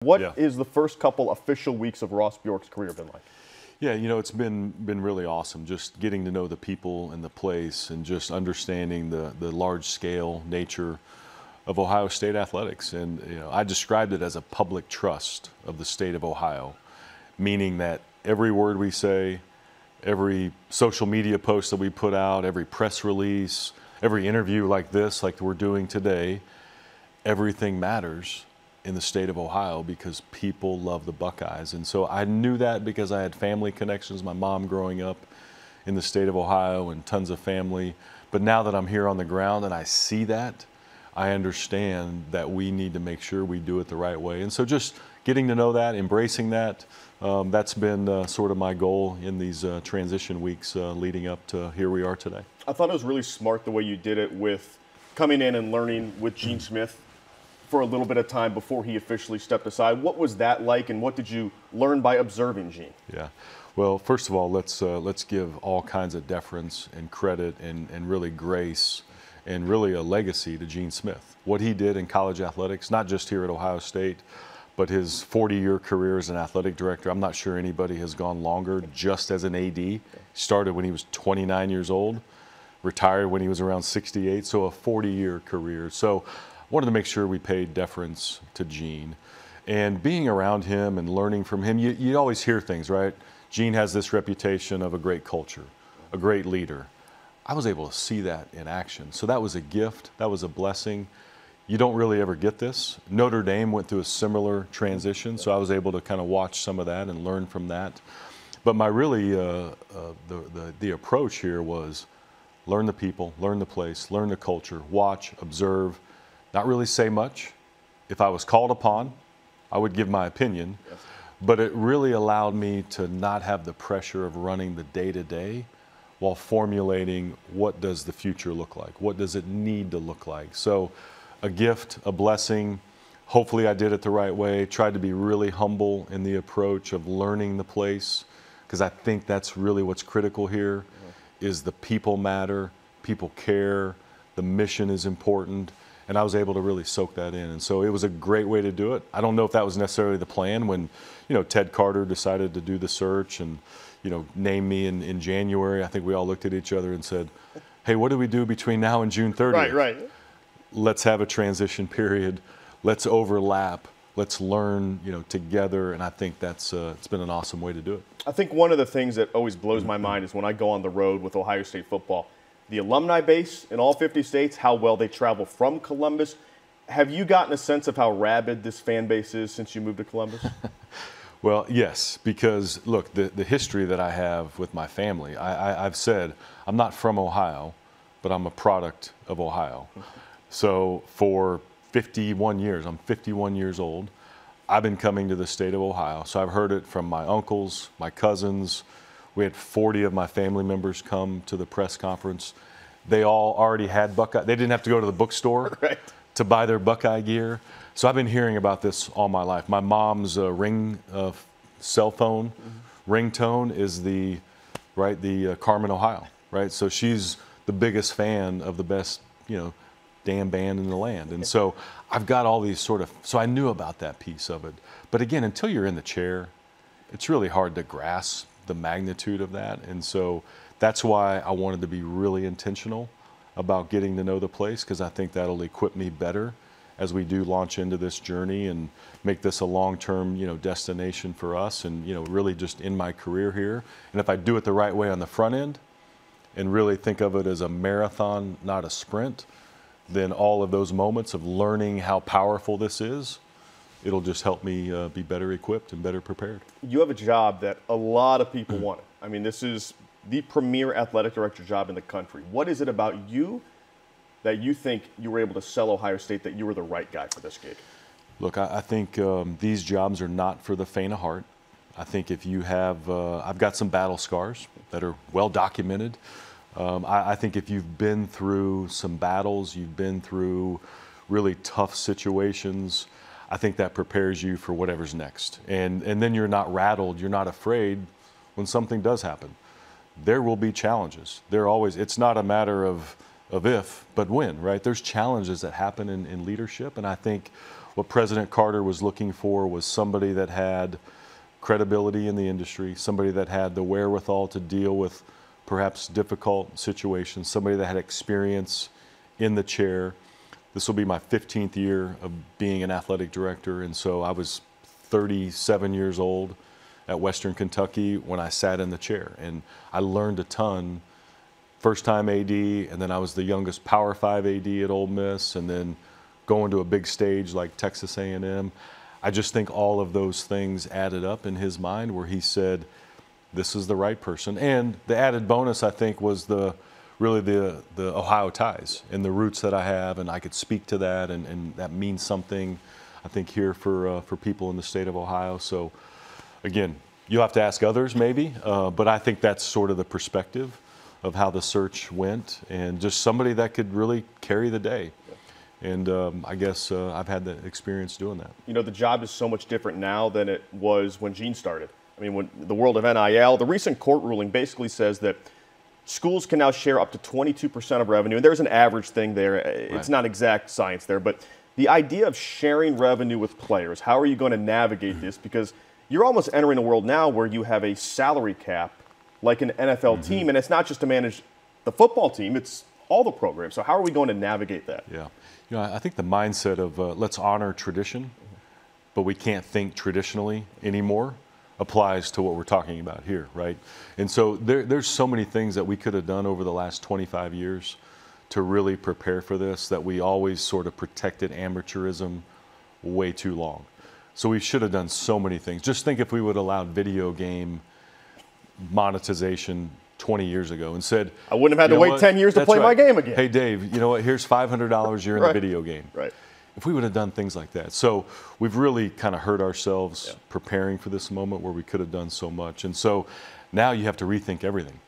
What is the first couple official weeks of Ross Bjork's career been like? Yeah, you know, it's been really awesome, just getting to know the people and the place and just understanding the large-scale nature of Ohio State athletics. And, you know, I described it as a public trust of the state of Ohio, meaning that every word we say, every social media post that we put out, every press release, every interview like this, like we're doing today, everything matters in the state of Ohio because people love the Buckeyes. And so I knew that because I had family connections, my mom growing up in the state of Ohio and tons of family. But now that I'm here on the ground and I see that, I understand that we need to make sure we do it the right way. And so just getting to know that, embracing that, that's been sort of my goal in these transition weeks leading up to here we are today. I thought it was really smart the way you did it with coming in and learning with Gene Smith for a little bit of time before he officially stepped aside. What was that like, and what did you learn by observing Gene? Yeah, well, first of all, let's give all kinds of deference and credit and really grace and really a legacy to Gene Smith. What he did in college athletics, not just here at Ohio State, but his 40-year career as an athletic director. I'm not sure anybody has gone longer just as an AD. Started when he was 29 years old, retired when he was around 68, so a 40-year career. So wanted to make sure we paid deference to Gene. And being around him and learning from him, you always hear things, right? Gene has this reputation of a great culture, a great leader. I was able to see that in action. So that was a gift, that was a blessing. You don't really ever get this. Notre Dame went through a similar transition, so I was able to kind of watch some of that and learn from that. But my really, the approach here was learn the people, learn the place, learn the culture, watch, observe, not really say much. If I was called upon, I would give my opinion, but it really allowed me to not have the pressure of running the day-to-day while formulating what does the future look like? What does it need to look like? So a gift, a blessing. Hopefully I did it the right way. Tried to be really humble in the approach of learning the place, because I think that's really what's critical here is the people matter, people care, the mission is important. And I was able to really soak that in. And so it was a great way to do it. I don't know if that was necessarily the plan when, you know, Ted Carter decided to do the search and, you know, name me in January. I think we all looked at each other and said, hey, what do we do between now and June 30th? Right. Let's have a transition period. Let's overlap. Let's learn, you know, together. And I think that's it's been an awesome way to do it. I think one of the things that always blows my mind is when I go on the road with Ohio State football, the alumni base in all 50 states, how well they travel from Columbus. Have you gotten a sense of how rabid this fan base is since you moved to Columbus? Well, yes, because look, the history that I have with my family, I've said I'm not from Ohio, but I'm a product of Ohio. So for 51 years, I'm 51 years old, I've been coming to the state of Ohio. So I've heard it from my uncles, my cousins. We had 40 of my family members come to the press conference. They all already had Buckeye. They didn't have to go to the bookstore to buy their Buckeye gear. So I've been hearing about this all my life. My mom's cell phone ringtone is the Carmen, Ohio, right? So she's the biggest fan of the best, you know, damn band in the land. And so I've got all these so I knew about that piece of it. But again, until you're in the chair, it's really hard to grasp the magnitude of that. And so that's why I wanted to be really intentional about getting to know the place, because I think that'll equip me better as we do launch into this journey and make this a long-term, you know, destination for us and, you know, really just in my career here. And if I do it the right way on the front end and really think of it as a marathon, not a sprint, then all of those moments of learning how powerful this is, it'll just help me be better equipped and better prepared. You have a job that a lot of people want. I mean, this is the premier athletic director job in the country. What is it about you that you think you were able to sell Ohio State that you were the right guy for this gig? Look, I think these jobs are not for the faint of heart. I think if you have, I've got some battle scars that are well documented. I think if you've been through some battles, you've been through really tough situations, I think that prepares you for whatever's next. And then you're not rattled, you're not afraid when something does happen. There will be challenges. It's not a matter of if, but when, right? There's challenges that happen in leadership, and I think What President Carter was looking for was somebody that had credibility in the industry, somebody that had the wherewithal to deal with perhaps difficult situations, somebody that had experience in the chair. This will be my 15th year of being an athletic director, and so I was 37 years old at Western Kentucky when I sat in the chair, and I learned a ton. First time AD, and then I was the youngest Power 5 AD at Ole Miss, and then going to a big stage like Texas A&M. I just think all of those things added up in his mind where he said, this is the right person. And the added bonus, I think, was really the Ohio ties and the roots that I have, and I could speak to that, and that means something, I think, here for people in the state of Ohio. So, again, you'll have to ask others maybe, but I think that's sort of the perspective of how the search went, and just somebody that could really carry the day. And I guess I've had the experience doing that. You know, the job is so much different now than it was when Gene started. I mean, when the world of NIL, the recent court ruling basically says that schools can now share up to 22% of revenue. And there's an average thing there. It's not exact science there. But the idea of sharing revenue with players, how are you going to navigate this? Because you're almost entering a world now where you have a salary cap like an NFL team. And it's not just to manage the football team. It's all the programs. So how are we going to navigate that? Yeah. You know, I think the mindset of let's honor tradition, but we can't think traditionally anymore applies to what we're talking about here, right? And so there's so many things that we could have done over the last 25 years to really prepare for this that we always sort of protected amateurism way too long. So we should have done so many things. Just think if we would have allowed video game monetization 20 years ago and said, I wouldn't have had to wait 10 years to play my game again. Hey, Dave, you know what? Here's $500. You're in a video game. Right. If we would have done things like that. So we've really kind of hurt ourselves preparing for this moment where we could have done so much. And so now you have to rethink everything.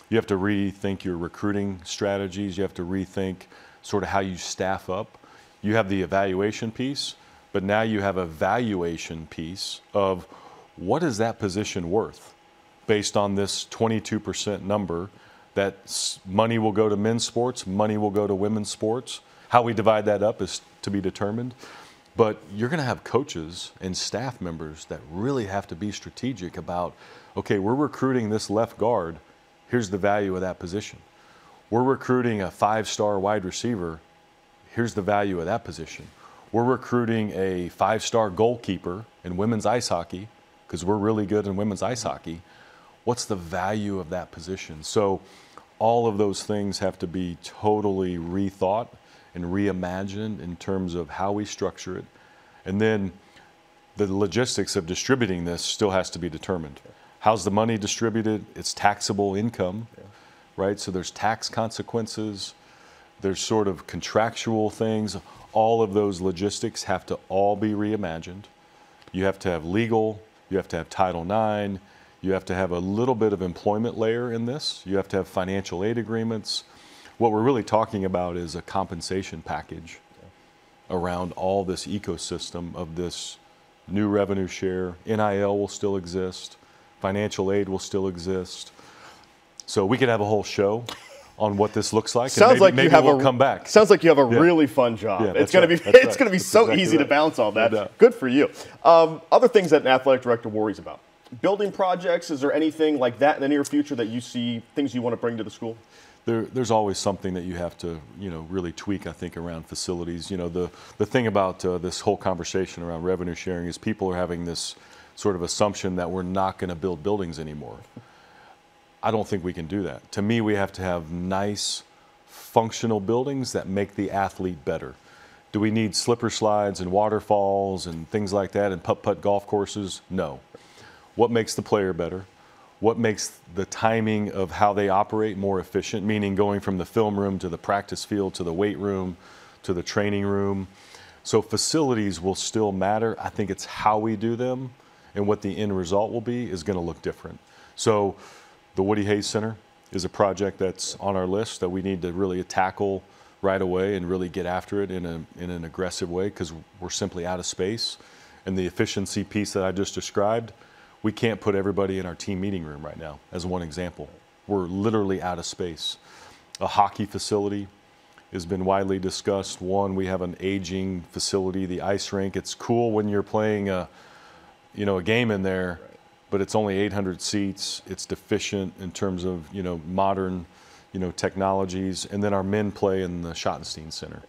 You have to rethink your recruiting strategies. You have to rethink sort of how you staff up. You have the evaluation piece, but now you have a valuation piece of what is that position worth based on this 22% number that money will go to men's sports, money will go to women's sports. How we divide that up is to be determined. But you're going to have coaches and staff members that really have to be strategic about, okay, we're recruiting this left guard. Here's the value of that position. We're recruiting a 5-star wide receiver. Here's the value of that position. We're recruiting a 5-star goalkeeper in women's ice hockey because we're really good in women's ice hockey. What's the value of that position? So all of those things have to be totally rethought and reimagined in terms of how we structure it. And then the logistics of distributing this still has to be determined. How's the money distributed? It's taxable income, right? So there's tax consequences. There's sort of contractual things. All of those logistics have to all be reimagined. You have to have legal. You have to have Title IX. You have to have a little bit of employment layer in this. You have to have financial aid agreements. What we're really talking about is a compensation package around all this ecosystem of this new revenue share. NIL will still exist. Financial aid will still exist. So we could have a whole show on what this looks like. Sounds and maybe we'll come back. Sounds like you have a really fun job. Yeah, it's going to be so easy to bounce all that. Good for you. Other things that an athletic director worries about. Building projects, is there anything like that in the near future that you see, things you want to bring to the school? There's always something that you have to, really tweak, I think, around facilities. The thing about this whole conversation around revenue sharing is people are having this sort of assumption that we're not going to build buildings anymore. I don't think we can do that. To me, we have to have nice, functional buildings that make the athlete better. Do we need slipper slides and waterfalls and things like that and putt-putt golf courses? No. What makes the player better? What makes the timing of how they operate more efficient, meaning going from the film room to the practice field to the weight room to the training room. So facilities will still matter. I think it's how we do them and what the end result will be is going to look different. So the Woody Hayes Center is a project that's on our list that we need to really tackle right away and really get after it in an aggressive way because we're simply out of space. And the efficiency piece that I just described, we can't put everybody in our team meeting room right now, as one example. We're literally out of space. A hockey facility, has been widely discussed. One, we have an aging facility, the ice rink. It's cool when you're playing a game in there, Right. but it's only 800 seats. It's deficient in terms of, modern, technologies. And then our men play in the Schottenstein Center.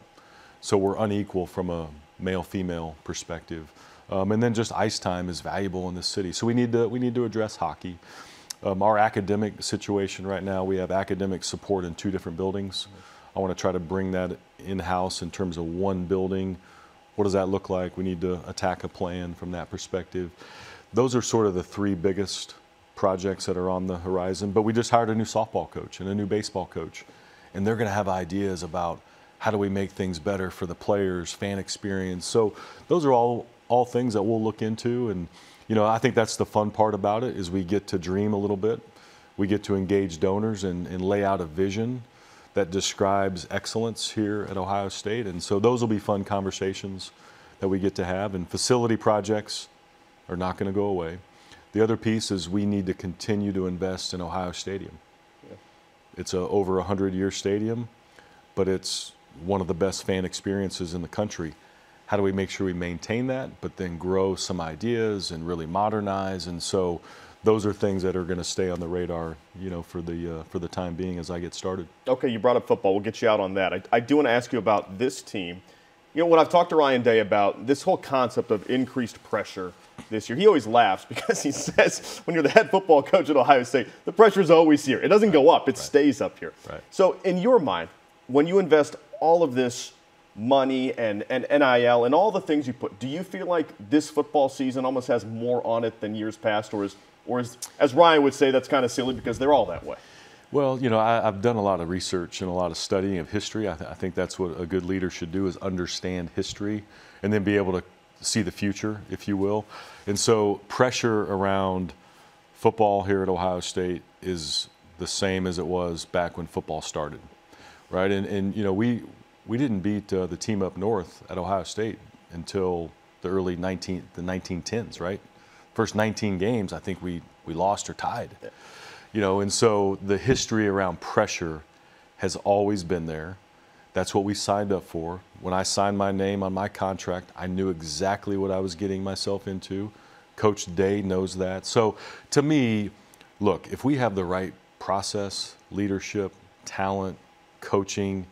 So we're unequal from a male-female perspective. And then just ice time is valuable in this city. So we need to address hockey. Our academic situation right now, we have academic support in 2 different buildings. I want to try to bring that in-house in terms of one building. What does that look like? We need to attack a plan from that perspective. Those are sort of the 3 biggest projects that are on the horizon. But we just hired a new softball coach and a new baseball coach. And they're going to have ideas about how do we make things better for the players, fan experience. So those are all things that we'll look into. And, I think that's the fun part about it is we get to dream a little bit. We get to engage donors and lay out a vision that describes excellence here at Ohio State. And so those will be fun conversations that we get to have. And facility projects are not going to go away. The other piece is we need to continue to invest in Ohio Stadium. Yeah. It's a over 100-year stadium, but it's one of the best fan experiences in the country. How do we make sure we maintain that, but then grow some ideas and really modernize? And so those are things that are going to stay on the radar, for the time being as I get started. Okay, you brought up football. We'll get you out on that. I do want to ask you about this team. When I've talked to Ryan Day about this whole concept of increased pressure this year, he always laughs because he says when you're the head football coach at Ohio State, the pressure is always here. It doesn't go up. It stays up here. Right. So in your mind, when you invest all of this money and NIL and all the things you put, do you feel like this football season almost has more on it than years past, or is, as Ryan would say, that's kind of silly because they're all that way? Well, I've done a lot of research and a lot of studying of history. I think that's what a good leader should do, is understand history and then be able to see the future, if you will. And so pressure around football here at Ohio State is the same as it was back when football started, right? And we didn't beat the team up north at Ohio State until the early 1910s, right? First 19 games, I think we lost or tied. And so the history around pressure has always been there. That's what we signed up for. When I signed my name on my contract, I knew exactly what I was getting myself into. Coach Day knows that. So to me, look, if we have the right process, leadership, talent, coaching,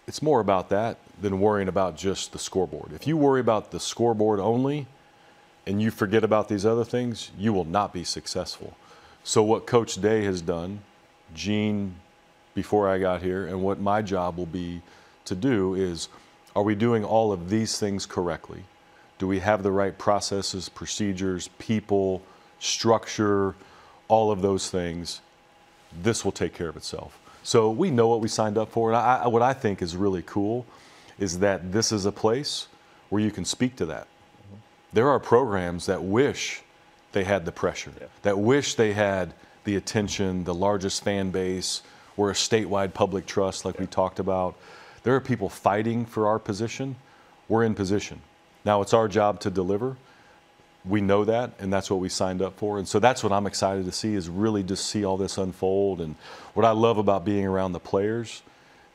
it's more about that than worrying about just the scoreboard. If you worry about the scoreboard only and you forget about these other things, you will not be successful. So what Coach Day has done, Gene before I got here, and what my job will be to do is, are we doing all of these things correctly? Do we have the right processes, procedures, people, structure, all of those things? This will take care of itself. So we know what we signed up for. And what I think is really cool is that this is a place where you can speak to that. Mm-hmm. There are programs that wish they had the pressure, that wish they had the attention, the largest fan base, we're a statewide public trust like we talked about. There are people fighting for our position. We're in position. Now it's our job to deliver. We know that, and that's what we signed up for. And so that's what I'm excited to see, is really just see all this unfold. And what I love about being around the players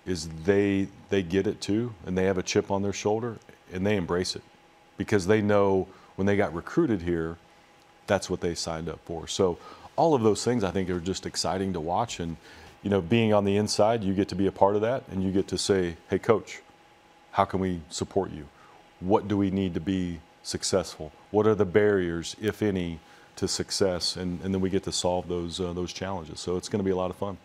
is they get it too, and they have a chip on their shoulder, and they embrace it because they know when they got recruited here, that's what they signed up for. So all of those things I think are just exciting to watch. And, being on the inside, you get to be a part of that, and you get to say, hey, Coach, how can we support you? What do we need to be successful? What are the barriers, if any, to success? And then we get to solve those challenges. So it's going to be a lot of fun.